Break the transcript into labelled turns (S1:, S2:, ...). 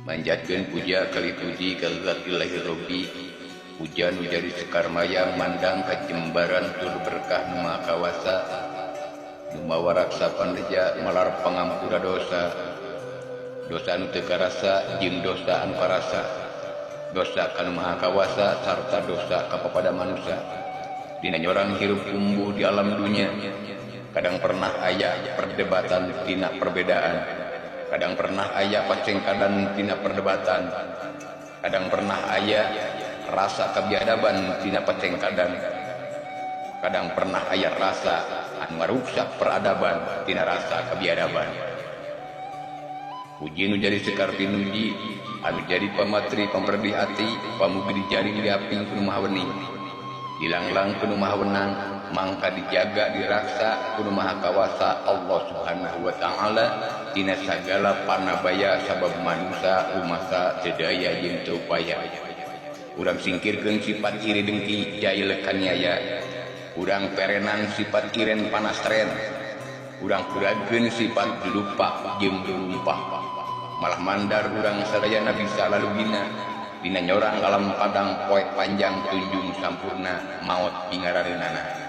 S1: Manjatkeun puja kali puji ka Zat Ilahi Robbi. Hujan jadi sekar mayang mandang kacembaran tur berkah nu maha kawasa. Nu mawa raksa pandeja malar pangampura dosa. Dosa anu teu karasa jeung dosa anu karasa. Dosa ka nu maha kawasa sarta dosa ka papada manusia. Dina nyorang hirup tumbuh di alam dunia. Kadang pernah aya perdebatan tina perbedaan. Kadang pernah aya pacengkadan tina perdebatan. Kadang pernah aya rasa kebiadaban tina pacengkadan. Kadang pernah aya rasa anu ngaruksak peradaban tina rasa kebiadaban. Puji nu jadi sekar pinuji, anu jadi pamatri pamperdi hati, pamugi dijaring diaping kudu maha wening. Dilanglang kudu maha wenang, mangka dijaga diraksa kudu maha kawasa Allah Subhanahu wa taala tina sagala panabaya sabab manusia rumasa teu daya jeung teu upaya. Urang singkirkeun sifat iri dengki jail kaniaya. Urang perenan sifat iren panas tren. Urang kuragkeun sifat lupa jeung lumpah. Malah mandar urang sadayana bisa lalugina. Dina nyorang alam padang poek panjang tunjung sampurna maot pingarareunana.